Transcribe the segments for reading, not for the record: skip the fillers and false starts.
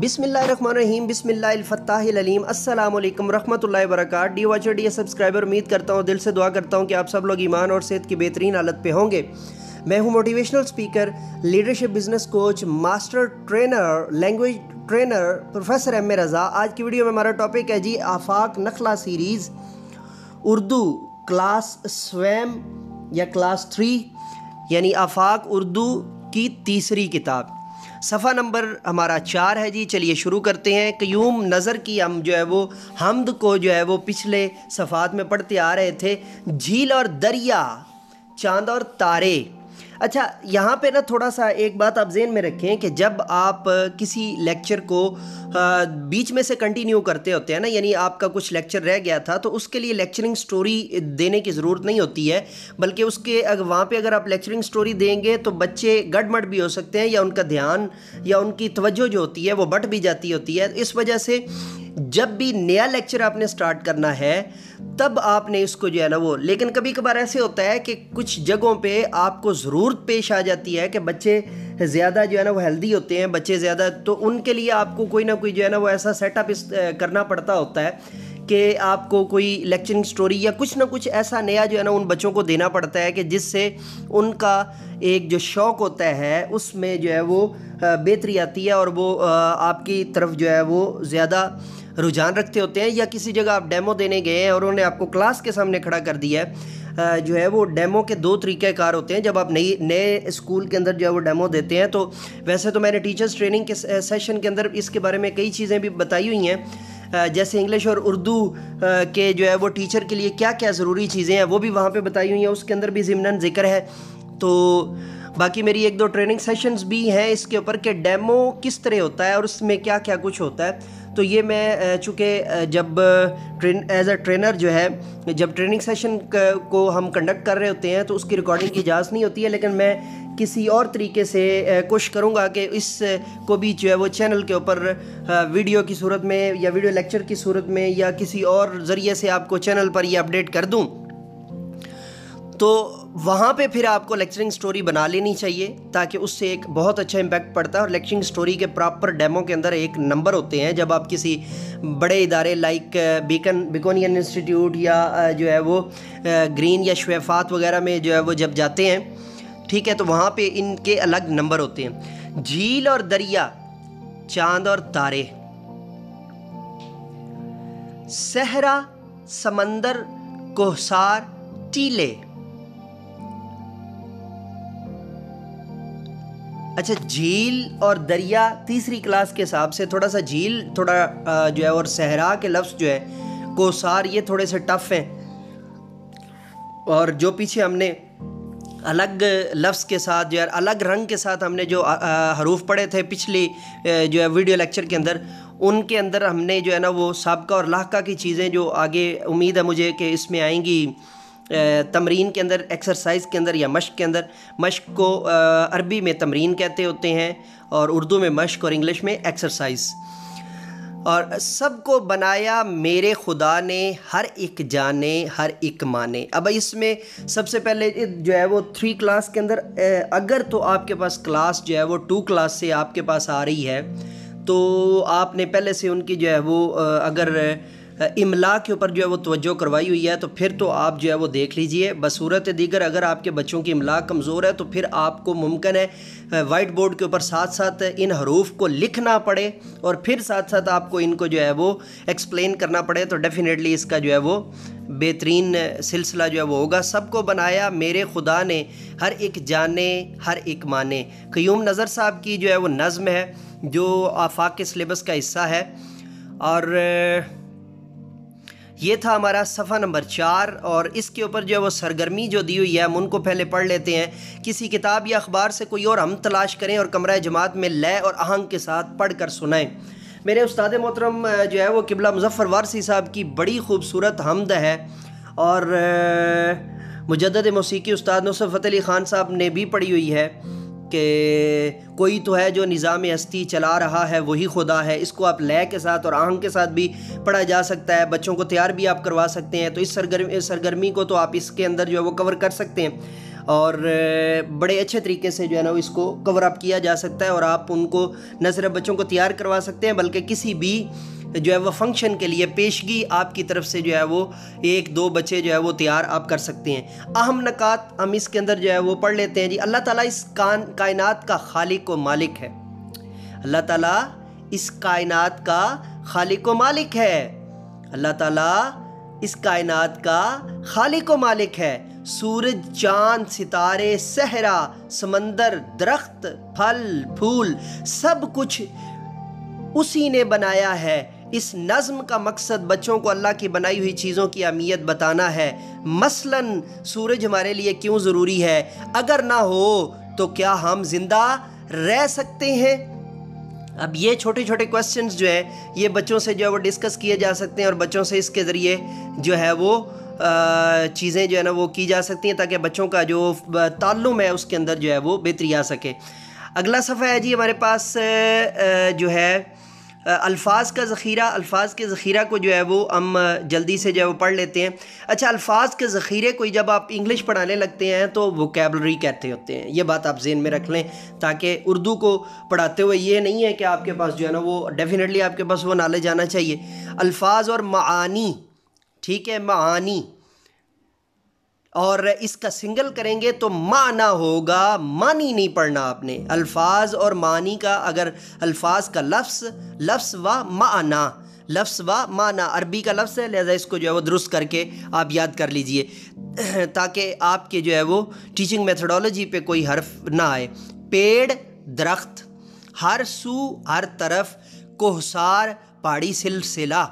بسم اللہ الرحمن الرحیم، بسم اللہ الفتاح العلیم، السلام علیکم رحمۃ اللہ وبرکاتہ۔ ڈی واچر ڈی سبسکرائبر، امید کرتا ہوں، دل سے دعا کرتا ہوں کہ آپ سب لوگ ایمان اور صحت کی بہترین حالت پہ ہوں گے۔ میں ہوں motivational speaker, leadership business coach, master trainer, language trainer professor M A Raza. آج کی ویڈیو میں ہمارا ٹاپک ہے جی آفاق نخلا سیریز اردو کلاس سویم یا کلاس 3 یعنی آفاق اردو کی تیسری کتاب۔ صفحہ نمبر ہمارا 4 ہے جی۔ چلیے شروع کرتے ہیں۔ قیوم نظر کی ہم جو ہے وہ حمد کو جو ہے وہ پچھلے صفحات میں پڑھتے آ رہے تھے۔ جھیل اور دریا، چاند اور تارے۔ اچھا، یہاں پہ نا تھوڑا سا ایک بات آپ ذہن میں رکھیں کہ جب آپ کسی لیکچر کو بیچ میں سے کنٹینیو کرتے ہوتے ہیں نا، یعنی آپ کا کچھ لیکچر رہ گیا تھا تو اس کے لیے لیکچرنگ سٹوری دینے کی ضرورت نہیں ہوتی ہے، بلکہ اس کے وہاں پہ اگر آپ لیکچرنگ سٹوری دیں گے تو بچے گڑ بھی ہو سکتے ہیں، یا ان کا دھیان یا ان کی توجہ جو ہوتی ہے وہ بٹ بھی جاتی ہوتی ہے۔ اس وجہ سے جب بھی نیا لیکچر آپ نے سٹارٹ کرنا ہے تب آپ نے اس کو جو ہے نا وہ، لیکن کبھی کبھار ایسے ہوتا ہے کہ کچھ جگہوں پہ آپ کو ضرورت پیش آ جاتی ہے کہ بچے زیادہ جو ہے نا وہ ہیلدی ہوتے ہیں، بچے زیادہ، تو ان کے لیے آپ کو کوئی نہ کوئی جو ہے نا وہ ایسا سیٹ اپ کرنا پڑتا ہوتا ہے کہ آپ کو کوئی لیکچرنگ سٹوری یا کچھ نہ کچھ ایسا نیا جو ہے نا ان بچوں کو دینا پڑتا ہے کہ جس سے ان کا ایک جو شوق ہوتا ہے اس میں جو ہے وہ بہتری آتی ہے اور وہ آپ کی طرف جو ہے وہ زیادہ رجحان رکھتے ہوتے ہیں۔ یا کسی جگہ آپ ڈیمو دینے گئے ہیں اور انہوں نے آپ کو کلاس کے سامنے کھڑا کر دیا ہے، جو ہے وہ ڈیمو کے 2 طریقہ کار ہوتے ہیں۔ جب آپ نئے اسکول کے اندر جو ہے وہ ڈیمو دیتے ہیں تو ویسے تو میں نے ٹیچرز ٹریننگ کے سیشن کے اندر اس کے بارے میں کئی چیزیں بھی بتائی ہوئی ہیں، جیسے انگلش اور اردو کے جو ہے وہ ٹیچر کے لیے کیا کیا ضروری چیزیں ہیں وہ بھی وہاں پہ بتائی ہوئی ہیں، اس کے اندر بھی ضمناً ذکر ہے۔ تو باقی میری 1-2 ٹریننگ سیشنز بھی ہیں اس کے اوپر کہ ڈیمو کس طرح ہوتا ہے اور اس میں کیا کیا کچھ ہوتا ہے۔ تو یہ میں چونکہ جب ایز اے ٹرینر جو ہے جب ٹریننگ سیشن کو ہم کنڈکٹ کر رہے ہوتے ہیں تو اس کی ریکارڈنگ کی اجازت نہیں ہوتی ہے، لیکن میں کسی اور طریقے سے کوشش کروں گا کہ اس کو بھی جو ہے وہ چینل کے اوپر ویڈیو کی صورت میں یا ویڈیو لیکچر کی صورت میں یا کسی اور ذریعے سے آپ کو چینل پر یہ اپڈیٹ کر دوں۔ تو وہاں پہ پھر آپ کو لیکچرنگ سٹوری بنا لینی چاہیے تاکہ اس سے ایک بہت اچھا امپیکٹ پڑتا ہے۔ اور لیکچرنگ سٹوری کے پراپر ڈیمو کے اندر ایک نمبر ہوتے ہیں۔ جب آپ کسی بڑے ادارے لائک بیکونین انسٹیٹیوٹ یا جو ہے وہ گرین یا شویفات وغیرہ میں جو ہے وہ جب جاتے ہیں، ٹھیک ہے، تو وہاں پہ ان کے الگ نمبر ہوتے ہیں۔ جھیل اور دریا، چاند اور تارے، صحرا، سمندر، کوہسار، ٹیلے۔ اچھا، جھیل اور دریا تیسری کلاس کے حساب سے تھوڑا سا جھیل تھوڑا جو ہے اور صحرا کے لفظ جو ہے، کوسار، یہ تھوڑے سے ٹف ہیں، اور جو پیچھے ہم نے الگ لفظ کے ساتھ جو ہے الگ رنگ کے ساتھ ہم نے جو حروف پڑھے تھے پچھلی جو ہے ویڈیو لیکچر کے اندر، ان کے اندر ہم نے جو ہے نا وہ سابقہ اور لاحقہ کی چیزیں جو آگے امید ہے مجھے کہ اس میں آئیں گی تمرین کے اندر، ایکسرسائز کے اندر یا مشق کے اندر۔ مشق کو عربی میں تمرین کہتے ہوتے ہیں اور اردو میں مشق اور انگلش میں ایکسرسائز۔ اور سب کو بنایا میرے خدا نے، ہر ایک جانے ہر ایک مانے۔ اب اس میں سب سے پہلے جو ہے وہ 3 کلاس کے اندر اگر تو آپ کے پاس کلاس جو ہے وہ 2 کلاس سے آپ کے پاس آ رہی ہے تو آپ نے پہلے سے ان کی جو ہے وہ اگر املا کے اوپر جو ہے وہ توجہ کروائی ہوئی ہے تو پھر تو آپ جو ہے وہ دیکھ لیجئے۔ بصورت دیگر اگر آپ کے بچوں کی املا کمزور ہے تو پھر آپ کو ممکن ہے وائٹ بورڈ کے اوپر ساتھ ساتھ ان حروف کو لکھنا پڑے اور پھر ساتھ ساتھ آپ کو ان کو جو ہے وہ ایکسپلین کرنا پڑے، تو ڈیفینیٹلی اس کا جو ہے وہ بہترین سلسلہ جو ہے وہ ہوگا۔ سب کو بنایا میرے خدا نے، ہر ایک جانے ہر ایک مانے۔ قیوم نظر صاحب کی جو ہے وہ نظم ہے جو آفاق کے سلیبس کا حصہ ہے، اور یہ تھا ہمارا صفحہ نمبر 4۔ اور اس کے اوپر جو ہے وہ سرگرمی جو دی ہوئی ہے ہم ان کو پہلے پڑھ لیتے ہیں۔ کسی کتاب یا اخبار سے کوئی اور ہم تلاش کریں اور کمرہ جماعت میں لے اور آہنگ کے ساتھ پڑھ کر سنائیں۔ میرے استاد محترم جو ہے وہ قبلہ مظفر وارثی صاحب کی بڑی خوبصورت حمد ہے، اور مجدد موسیقی استاد نصرت فتح علی خان صاحب نے بھی پڑھی ہوئی ہے کہ کوئی تو ہے جو نظام ہستی چلا رہا ہے وہی خدا ہے۔ اس کو آپ لے کے ساتھ اور آہنگ کے ساتھ بھی پڑھا جا سکتا ہے، بچوں کو تیار بھی آپ کروا سکتے ہیں، تو اس سرگرمی کو تو آپ اس کے اندر جو ہے وہ کور کر سکتے ہیں۔ اور بڑے اچھے طریقے سے جو ہے نا اس کو کور اپ کیا جا سکتا ہے، اور آپ ان کو نہ صرف بچوں کو تیار کروا سکتے ہیں بلکہ کسی بھی جو ہے وہ فنکشن کے لیے پیشگی آپ کی طرف سے جو ہے وہ 1-2 بچے جو ہے وہ تیار آپ کر سکتے ہیں۔ اہم نکات ہم اس کے اندر جو ہے وہ پڑھ لیتے ہیں جی۔ اللہ تعالیٰ اس کائنات کا خالق و مالک ہے۔ اللہ تعالیٰ اس کائنات کا خالق و مالک ہے۔ اللہ تعالیٰ اس کائنات کا خالق و مالک ہے۔ سورج، چاند، ستارے، صحرا، سمندر، درخت، پھل، پھول، سب کچھ اسی نے بنایا ہے۔ اس نظم کا مقصد بچوں کو اللہ کی بنائی ہوئی چیزوں کی اہمیت بتانا ہے۔ مثلاً سورج ہمارے لیے کیوں ضروری ہے؟ اگر نہ ہو تو کیا ہم زندہ رہ سکتے ہیں؟ اب یہ چھوٹے چھوٹے کوسچنز جو ہے یہ بچوں سے جو ہے وہ ڈسکس کیے جا سکتے ہیں، اور بچوں سے اس کے ذریعے جو ہے وہ چیزیں جو ہے نا وہ کی جا سکتی ہیں تاکہ بچوں کا جو تعلم ہے اس کے اندر جو ہے وہ بہتری آ سکے۔ اگلا صفحہ ہے جی ہمارے پاس جو ہے الفاظ کا ذخیرہ۔ الفاظ کے ذخیرہ کو جو ہے وہ ہم جلدی سے جو ہے وہ پڑھ لیتے ہیں۔ اچھا، الفاظ کے ذخیرے کو جب آپ انگلش پڑھانے لگتے ہیں تو ووکیبلری کہتے ہوتے ہیں، یہ بات آپ ذہن میں رکھ لیں، تاکہ اردو کو پڑھاتے ہوئے یہ نہیں ہے کہ آپ کے پاس جو ہے نا وہ ڈیفینیٹلی آپ کے پاس وہ نالج آنا چاہیے۔ الفاظ اور معانی، ٹھیک ہے، معانی، اور اس کا سنگل کریں گے تو معنی ہوگا، معنی نہیں پڑھنا آپ نے۔ الفاظ اور معنی کا اگر الفاظ کا لفظ و معنی، لفظ و معنی عربی کا لفظ ہے، لہذا اس کو جو ہے وہ درست کر کے آپ یاد کر لیجئے تاکہ آپ کے جو ہے وہ ٹیچنگ میتھڈولوجی پہ کوئی حرف نہ آئے۔ پیڑ، درخت، ہر سو، ہر طرف، کوہسار، پہاڑی سلسلہ،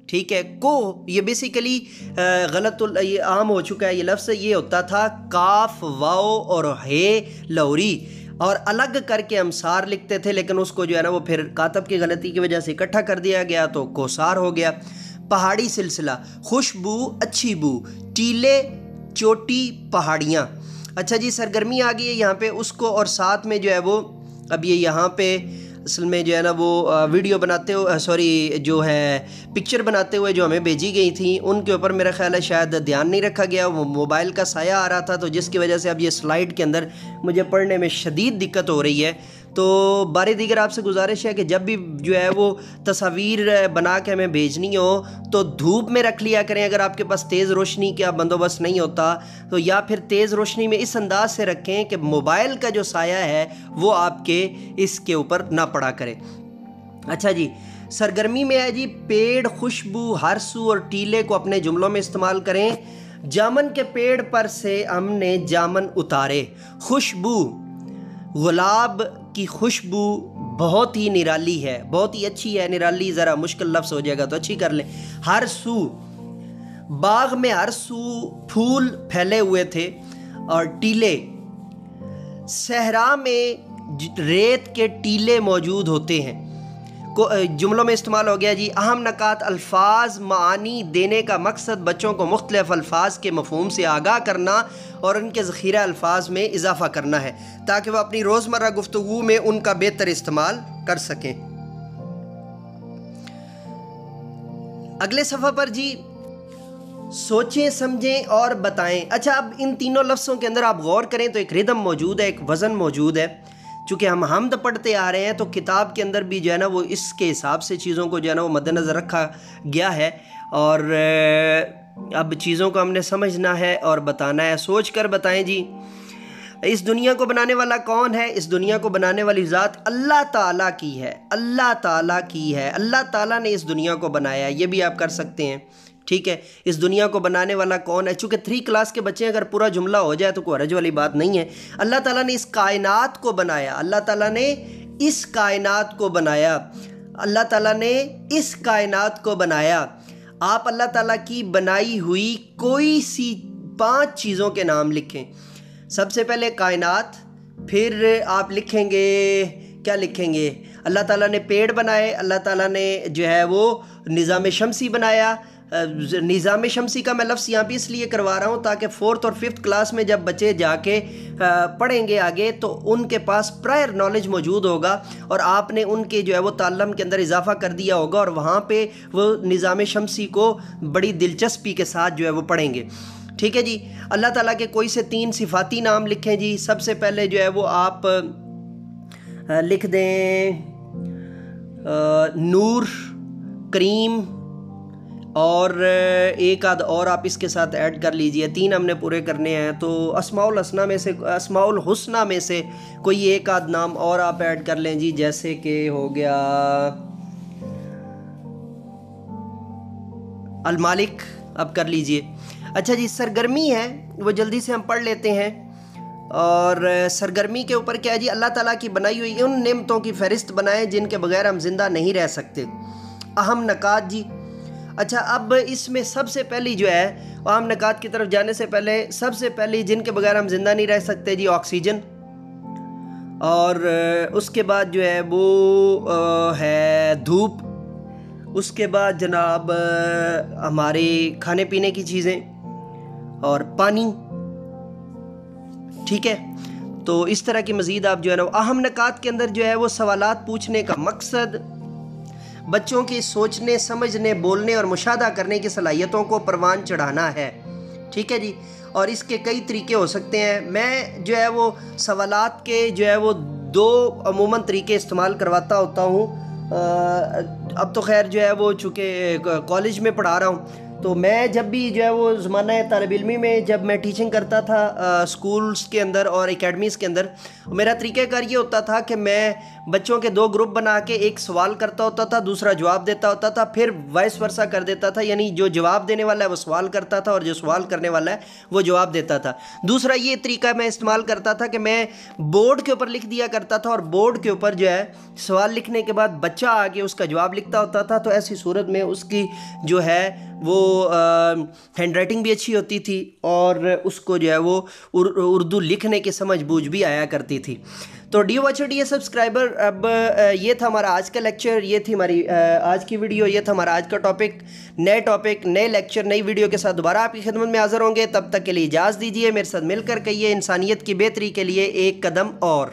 ٹھیک ہے۔ کو یہ بیسیکلی غلط یہ عام ہو چکا ہے، یہ لفظ یہ ہوتا تھا کاف، واو اور ہے لوری، اور الگ کر کے امسار لکھتے تھے، لیکن اس کو جو ہے نا وہ پھر کاتب کی غلطی کی وجہ سے اکٹھا کر دیا گیا تو کوسار ہو گیا۔ پہاڑی سلسلہ، خوشبو، اچھی بو، ٹیلے، چوٹی، پہاڑیاں۔ اچھا جی، سرگرمی آ گئی ہے یہاں پہ، اس کو اور ساتھ میں جو ہے وہ اب یہ یہاں پہ اصل میں جو ہے نا وہ ویڈیو بناتے ہوئے جو ہے پکچر بناتے ہوئے جو ہمیں بھیجی گئی تھیں ان کے اوپر میرا خیال ہے شاید دھیان نہیں رکھا گیا، وہ موبائل کا سایہ آ رہا تھا، تو جس کی وجہ سے اب یہ سلائیڈ کے اندر مجھے پڑھنے میں شدید دقت ہو رہی ہے۔ تو بارے دیگر آپ سے گزارش ہے کہ جب بھی جو ہے وہ تصاویر بنا کے ہمیں بھیجنی ہو تو دھوپ میں رکھ لیا کریں، اگر آپ کے پاس تیز روشنی کا بندوبست نہیں ہوتا تو، یا پھر تیز روشنی میں اس انداز سے رکھیں کہ موبائل کا جو سایہ ہے وہ آپ کے اس کے اوپر نہ پڑا کرے۔ اچھا جی، سرگرمی میں ہے جی، پیڑ، خوشبو، ہر سو اور ٹیلے کو اپنے جملوں میں استعمال کریں۔ جامن کے پیڑ پر سے ہم نے جامن اتارے۔ خوشبو، گلاب کی خوشبو بہت ہی نرالی ہے، بہت ہی اچھی ہے، نرالی ذرا مشکل لفظ ہو جائے گا تو اچھی کر لیں۔ ہر سو، باغ میں ہر سو پھول پھیلے ہوئے تھے، اور ٹیلے، صحرا میں ریت کے ٹیلے موجود ہوتے ہیں۔ جملوں میں استعمال ہو گیا جی۔ اہم نکات، الفاظ معانی دینے کا مقصد بچوں کو مختلف الفاظ کے مفہوم سے آگاہ کرنا اور ان کے ذخیرہ الفاظ میں اضافہ کرنا ہے تاکہ وہ اپنی روزمرہ گفتگو میں ان کا بہتر استعمال کر سکیں۔ اگلے صفحہ پر جی، سوچیں، سمجھیں اور بتائیں۔ اچھا، اب ان تینوں لفظوں کے اندر آپ غور کریں تو ایک ردم موجود ہے، ایک وزن موجود ہے۔ چونکہ ہم حمد پڑھتے آ رہے ہیں تو کتاب کے اندر بھی جو ہے نا وہ اس کے حساب سے چیزوں کو جو ہے نا وہ مد نظر رکھا گیا ہے، اور اب چیزوں کو ہم نے سمجھنا ہے اور بتانا ہے۔ سوچ کر بتائیں جی۔ اس دنیا کو بنانے والا کون ہے؟ اس دنیا کو بنانے والی ذات اللہ تعالیٰ کی ہے، اللہ تعالیٰ کی ہے، اللہ تعالیٰ نے اس دنیا کو بنایا ہے، یہ بھی آپ کر سکتے ہیں، ٹھیک ہے۔ اس دنیا کو بنانے والا کون ہے؟ چونکہ 3 کلاس کے بچے اگر پورا جملہ ہو جائے تو کوئی حرج والی بات نہیں ہے۔ اللہ تعالیٰ نے اس کائنات کو بنایا، اللہ تعالیٰ نے اس کائنات کو بنایا، اللہ تعالیٰ نے اس کائنات کو بنایا۔ آپ اللہ تعالیٰ کی بنائی ہوئی کوئی سی 5 چیزوں کے نام لکھیں۔ سب سے پہلے کائنات، پھر آپ لکھیں گے، کیا لکھیں گے؟ اللہ تعالیٰ نے پیڑ بنائے، اللہ تعالیٰ نے جو ہے وہ نظام شمسی بنایا۔ نظام شمسی کا میں لفظ یہاں پہ اس لیے کروا رہا ہوں تاکہ 4th اور 5th کلاس میں جب بچے جا کے پڑھیں گے آگے تو ان کے پاس پرائر نالج موجود ہوگا، اور آپ نے ان کے جو ہے وہ تعلم کے اندر اضافہ کر دیا ہوگا، اور وہاں پہ وہ نظام شمسی کو بڑی دلچسپی کے ساتھ جو ہے وہ پڑھیں گے۔ ٹھیک ہے جی. اللہ تعالیٰ کے کوئی سے 3 صفاتی نام لکھیں جی. سب سے پہلے جو ہے وہ آپ لکھ دیں نور، کریم، اور ایک آدھ اور آپ اس کے ساتھ ایڈ کر لیجئے. 3 ہم نے پورے کرنے ہیں. تو اسماء الحسنہ میں سے کوئی ایک آدھ نام اور آپ ایڈ کر لیں جی. جیسے کہ ہو گیا المالک، آپ کر لیجئے. اچھا جی، سرگرمی ہے وہ جلدی سے ہم پڑھ لیتے ہیں. اور سرگرمی کے اوپر کیا ہے جی؟ اللہ تعالیٰ کی بنائی ہوئی ان نعمتوں کی فہرست بنائیں جن کے بغیر ہم زندہ نہیں رہ سکتے. اہم نکات جی. اچھا، اب اس میں سب سے پہلی جو ہے اہم نکات کی طرف جانے سے پہلے سب سے پہلی جن کے بغیر ہم زندہ نہیں رہ سکتے جی، آکسیجن. اور اس کے بعد جو ہے وہ ہے دھوپ. اس کے بعد جناب ہمارے کھانے پینے کی چیزیں اور پانی. ٹھیک ہے، تو اس طرح کی مزید آپ جو ہے نا اہم نکات کے اندر جو ہے وہ سوالات پوچھنے کا مقصد بچوں کی سوچنے، سمجھنے، بولنے اور مشاہدہ کرنے کی صلاحیتوں کو پروان چڑھانا ہے. ٹھیک ہے جی. اور اس کے کئی طریقے ہو سکتے ہیں. میں جو ہے وہ سوالات کے جو ہے وہ 2 عموماً طریقے استعمال کرواتا ہوتا ہوں. اب تو خیر جو ہے وہ چونکہ کالج میں پڑھا رہا ہوں، تو میں جب بھی جو ہے وہ زمانہ طالب علمی میں جب میں ٹیچنگ کرتا تھا سکولز کے اندر اور اکیڈمیز کے اندر، میرا طریقہ کار یہ ہوتا تھا کہ میں بچوں کے 2 گروپ بنا کے ایک سوال کرتا ہوتا تھا، دوسرا جواب دیتا ہوتا تھا، پھر وائس ورثہ کر دیتا تھا. یعنی جو جواب دینے والا ہے وہ سوال کرتا تھا اور جو سوال کرنے والا ہے وہ جواب دیتا تھا. دوسرا یہ طریقہ میں استعمال کرتا تھا کہ میں بورڈ کے اوپر لکھ دیا کرتا تھا اور بورڈ کے اوپر جو ہے سوال لکھنے کے بعد بچہ آگے اس کا جواب لکھتا ہوتا تھا. تو ایسی صورت میں اس کی جو ہے وہ ہینڈ رائٹنگ بھی اچھی ہوتی تھی اور اس کو جو ہے وہ اردو لکھنے کی سمجھ بوجھ بھی آیا کرتی تھی. تو ڈیو واچر، ڈیئر سبسکرائبر، اب یہ تھا ہمارا آج کا لیکچر، یہ تھی ہماری آج کی ویڈیو، یہ تھا ہمارا آج کا ٹاپک. نئے ٹاپک، نئے لیکچر، نئی ویڈیو کے ساتھ دوبارہ آپ کی خدمت میں حاضر ہوں گے. تب تک کے لیے اجازت دیجیے. میرے ساتھ مل کر کہیے انسانیت کی بہتری کے لیے ایک قدم اور.